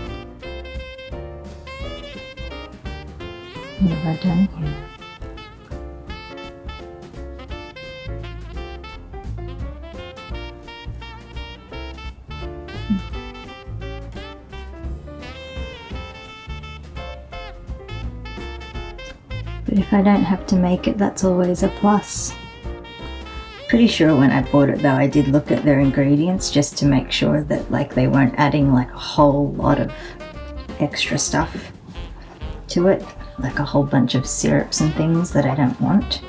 A: What have I done here? But if I don't have to make it, that's always a plus. Pretty sure when I bought it though, I did look at their ingredients just to make sure that like they weren't adding like a whole lot of extra stuff to it, like a whole bunch of syrups and things that I don't want.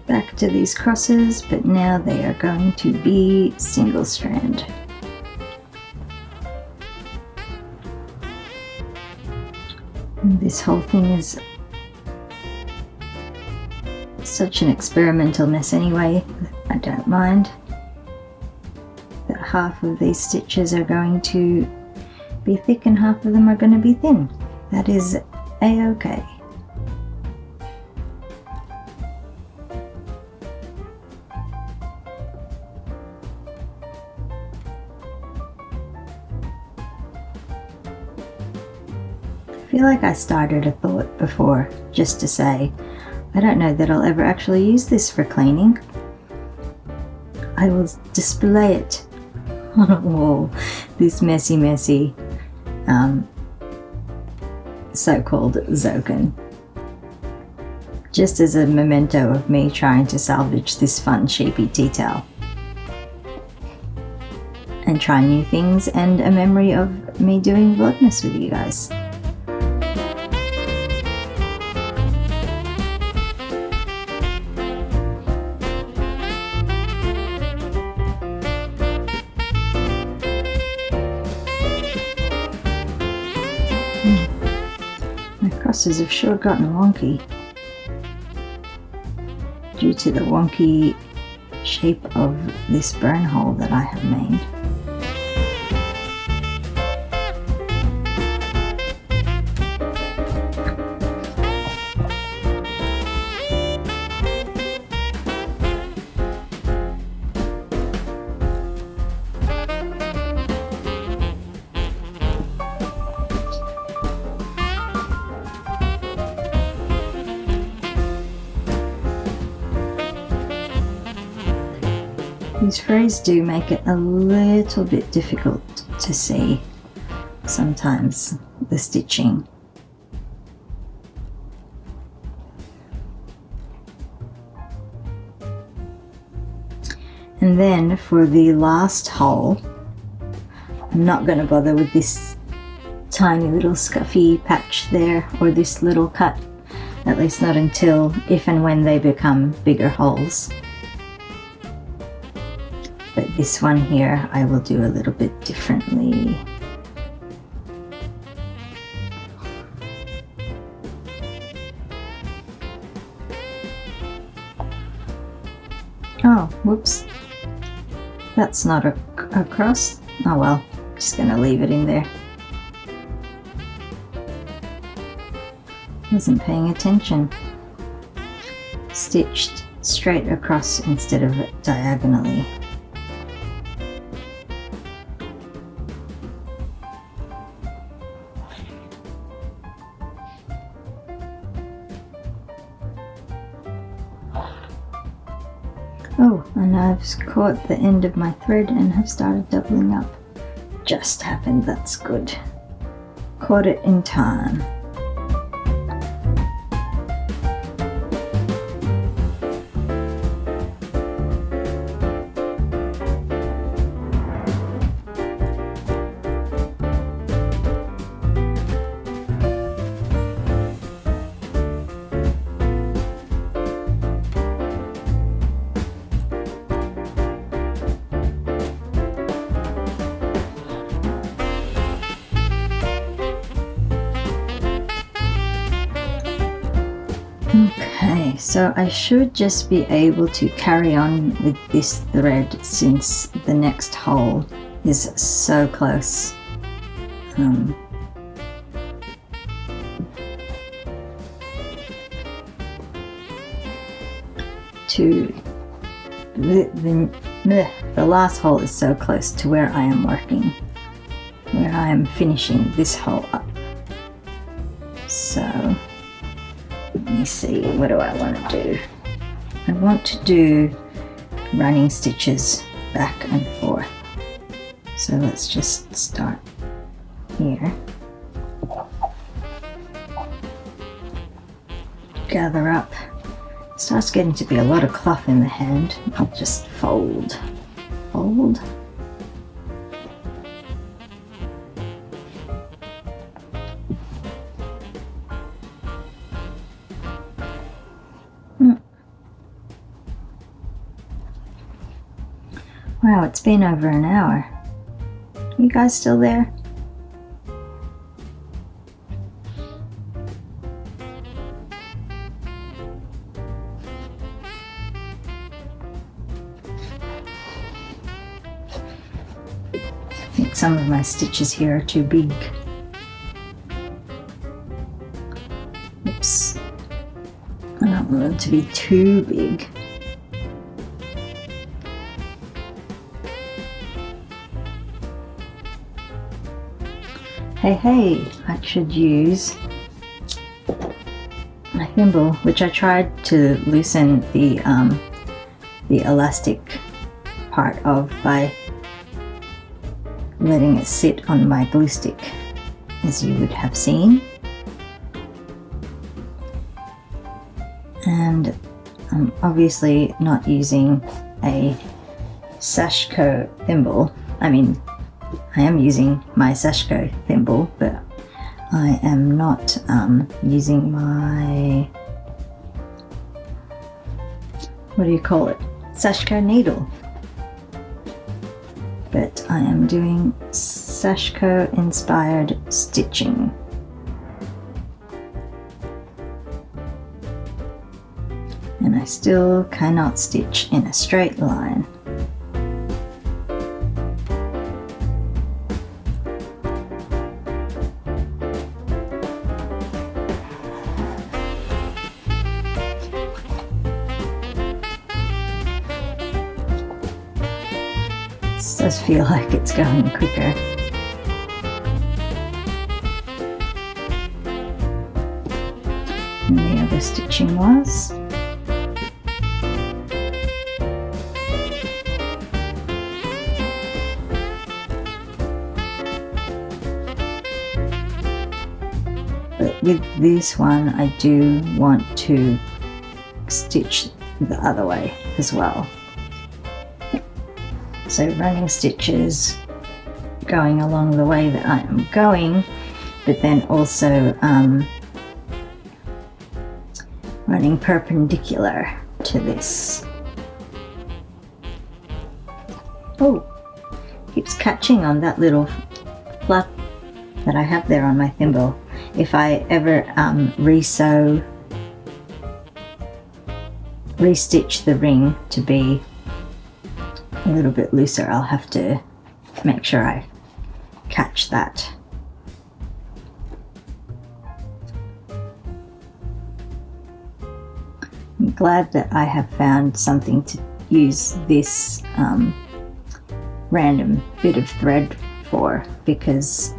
A: Back to these crosses, but now they are going to be single strand. And this whole thing is such an experimental mess anyway. I don't mind that half of these stitches are going to be thick and half of them are going to be thin. That is a-okay. I feel like I started a thought before just to say, I don't know that I'll ever actually use this for cleaning. I will display it on a wall, this messy so-called zokin, just as a memento of me trying to salvage this fun sheepy tea towel and try new things, and a memory of me doing Vlogmas with you guys. My crosses have sure gotten wonky due to the wonky shape of this burn hole that I have made. These frays do make it a little bit difficult to see sometimes, the stitching. And then for the last hole, I'm not going to bother with this tiny little scuffy patch there, or this little cut, at least not until if and when they become bigger holes. But this one here I will do a little bit differently. Oh, whoops. That's not a cross. Oh well, just gonna leave it in there. Wasn't paying attention. Stitched straight across instead of diagonally. Oh, and I've caught the end of my thread and have started doubling up. Just happened, that's good. Caught it in time. Okay, so I should just be able to carry on with this thread since the next hole is so close. To the last hole is so close to where I am working, where I am finishing this hole up. So let me see, what do I want to do? I want to do running stitches back and forth. So let's just start here. Gather up. Starts getting to be a lot of cloth in the hand. I'll just fold. Fold. Wow, it's been over an hour. You guys still there? I think some of my stitches here are too big. Oops. I don't want them to be too big. Hey, I should use my thimble, which I tried to loosen the elastic part of by letting it sit on my glue stick, as you would have seen. And I'm obviously not using a Sashiko thimble. I am using my Sashiko thimble, but I am not using my, what do you call it? Sashiko needle. But I am doing Sashiko inspired stitching. And I still cannot stitch in a straight line. It does feel like it's going quicker. And the other stitching was. with this one I do want to stitch the other way as well. So running stitches going along the way that I am going, but then also running perpendicular to this. Oh, keeps catching on that little fluff that I have there on my thimble. If I ever restitch the ring to be a little bit looser, I'll have to make sure I catch that. I'm glad that I have found something to use this random bit of thread for, because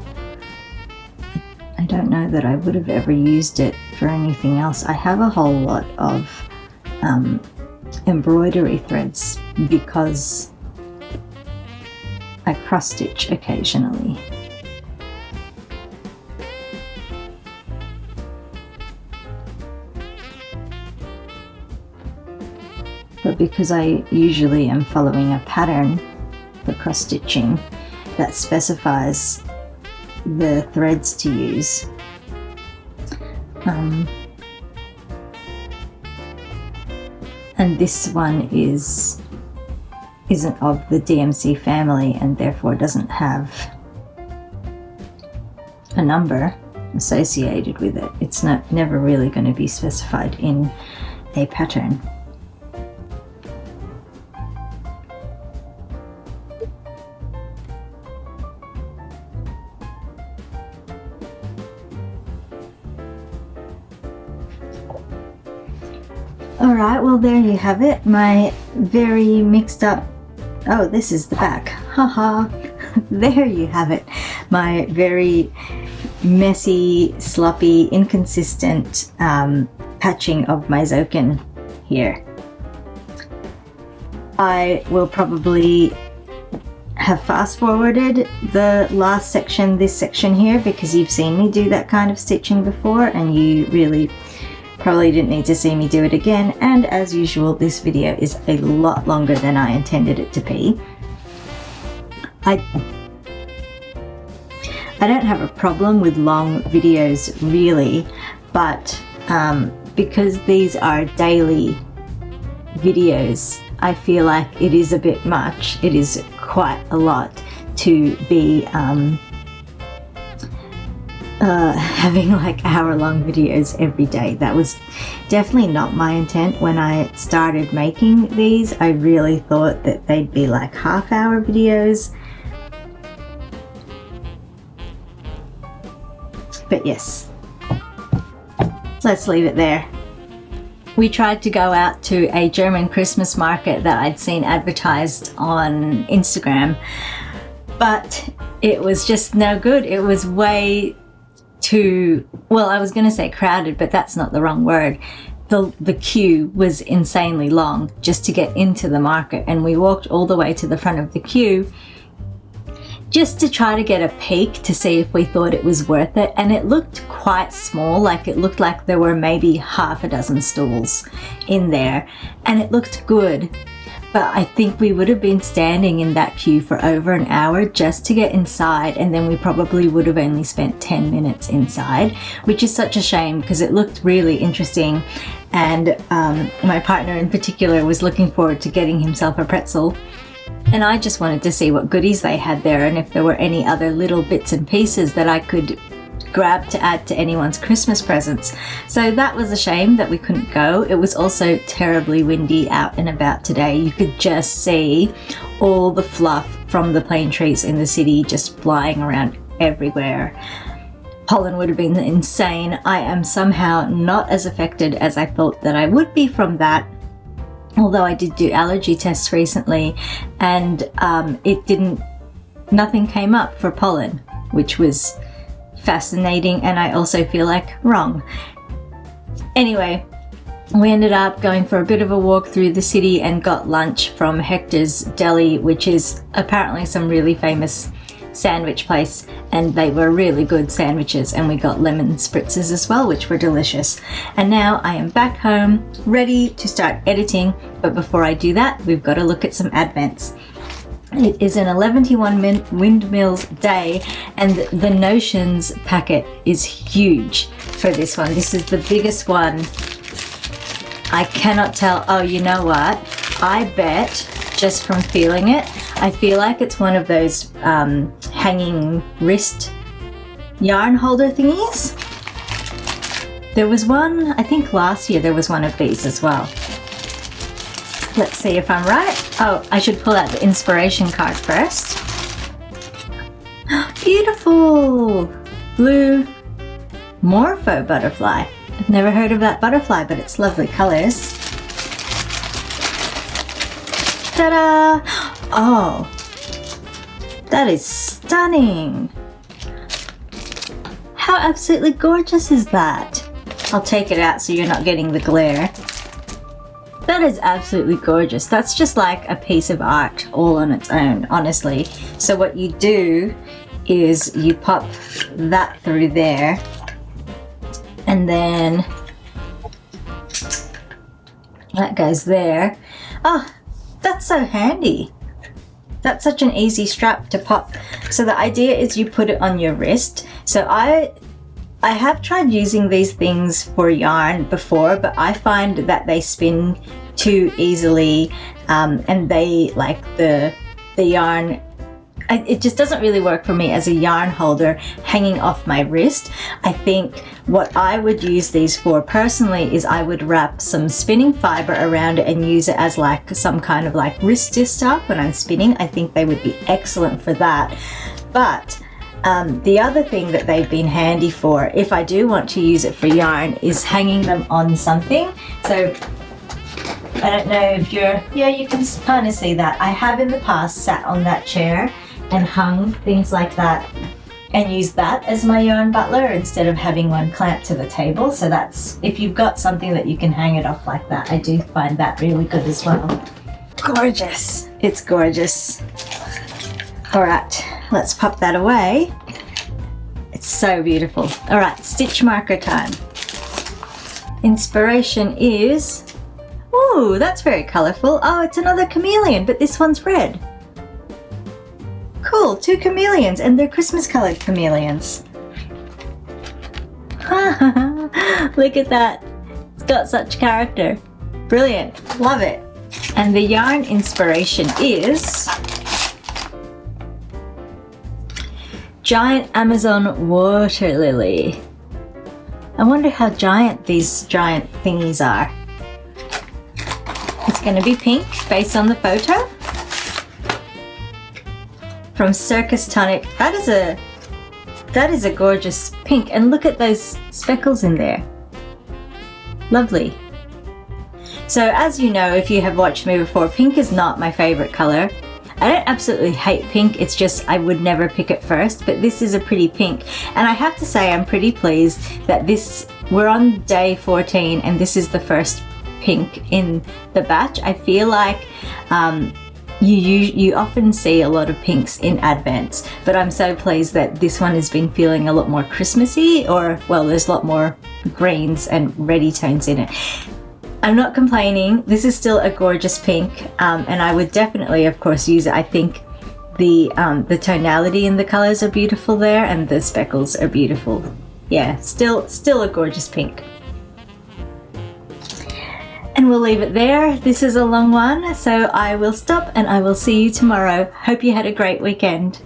A: I don't know that I would have ever used it for anything else. I have a whole lot of embroidery threads because I cross stitch occasionally. But because I usually am following a pattern for cross stitching that specifies the threads to use, and this one isn't of the DMC family and therefore doesn't have a number associated with it. It's never really going to be specified in a pattern. Alright, well there you have it, my very mixed up, oh this is the back, haha, there you have it, my very messy, sloppy, inconsistent patching of my zokin here. I will probably have fast forwarded the last section, this section here, because you've seen me do that kind of stitching before and you really probably didn't need to see me do it again, and as usual this video is a lot longer than I intended it to be. I don't have a problem with long videos really, but because these are daily videos, I feel like it is a bit much. It is quite a lot to be having like hour-long videos every day. That was definitely not my intent when I started making these. I really thought that they'd be like half-hour videos. But yes, let's leave it there. We tried to go out to a German Christmas market that I'd seen advertised on Instagram, but it was just no good. It was way too, well, I was going to say crowded, but that's not the wrong word. The queue was insanely long just to get into the market, and we walked all the way to the front of the queue just to try to get a peek to see if we thought it was worth it, and it looked quite small. Like it looked like there were maybe half a dozen stalls in there, and it looked good. But I think we would have been standing in that queue for over an hour just to get inside, and then we probably would have only spent 10 minutes inside, which is such a shame because it looked really interesting, and my partner in particular was looking forward to getting himself a pretzel, and I just wanted to see what goodies they had there and if there were any other little bits and pieces that I could grab to add to anyone's Christmas presents. So that was a shame that we couldn't go. It was also terribly windy out and about today. You could just see all the fluff from the plane trees in the city just flying around everywhere. Pollen would have been insane. I am somehow not as affected as I thought that I would be from that, although I did do allergy tests recently and nothing came up for pollen, which was fascinating, and I also feel like wrong. Anyway, we ended up going for a bit of a walk through the city and got lunch from Hector's Deli, which is apparently some really famous sandwich place, and they were really good sandwiches, and we got lemon spritzes as well, which were delicious. And now I am back home ready to start editing, but before I do that, we've got to look at some advents. It is an EleventyOne Windmills day, and the notions packet is huge for this one. This is the biggest one. I cannot tell. Oh, you know what? I bet, just from feeling it, I feel like it's one of those hanging wrist yarn holder thingies. There was one, I think last year there was one of these as well. Let's see if I'm right. Oh, I should pull out the inspiration card first. Beautiful! Blue Morpho butterfly. I've never heard of that butterfly, but it's lovely colors. Ta-da! Oh, that is stunning. How absolutely gorgeous is that? I'll take it out so you're not getting the glare. That is absolutely gorgeous. That's just like a piece of art all on its own, honestly. So what you do is you pop that through there, and then that goes there. Oh, that's so handy. That's such an easy strap to pop. So the idea is you put it on your wrist. So I have tried using these things for yarn before, but I find that they spin too easily, and they like the yarn. It just doesn't really work for me as a yarn holder hanging off my wrist. I think what I would use these for personally is I would wrap some spinning fiber around it and use it as like some kind of like wrist distaff when I'm spinning. I think they would be excellent for that. But the other thing that they've been handy for, if I do want to use it for yarn, is hanging them on something. So I don't know if you're, yeah, you can kind of see that. I have in the past sat on that chair and hung things like that and used that as my yarn butler instead of having one clamped to the table. So that's, if you've got something that you can hang it off like that, I do find that really good as well. Gorgeous. It's gorgeous. All right, let's pop that away. It's so beautiful. All right, stitch marker time. Inspiration is, ooh, that's very colorful. Oh, it's another chameleon, but this one's red. Cool, 2 chameleons, and they're Christmas colored chameleons. Look at that. It's got such character. Brilliant, love it. And the yarn inspiration is Giant Amazon Water Lily. I wonder how giant these giant thingies are. It's going to be pink based on the photo. From Circus Tonic. That is a gorgeous pink, and look at those speckles in there. Lovely. So as you know, if you have watched me before, pink is not my favorite color. I don't absolutely hate pink, it's just I would never pick it first, but this is a pretty pink. And I have to say I'm pretty pleased that we're on day 14 and this is the first pink in the batch. I feel like you often see a lot of pinks in Advents, but I'm so pleased that this one has been feeling a lot more Christmassy, or well, there's a lot more greens and reddy tones in it. I'm not complaining. This is still a gorgeous pink, and I would definitely, of course, use it. I think the tonality in the colors are beautiful there, and the speckles are beautiful. Yeah, still a gorgeous pink. And we'll leave it there. This is a long one, so I will stop and I will see you tomorrow. Hope you had a great weekend.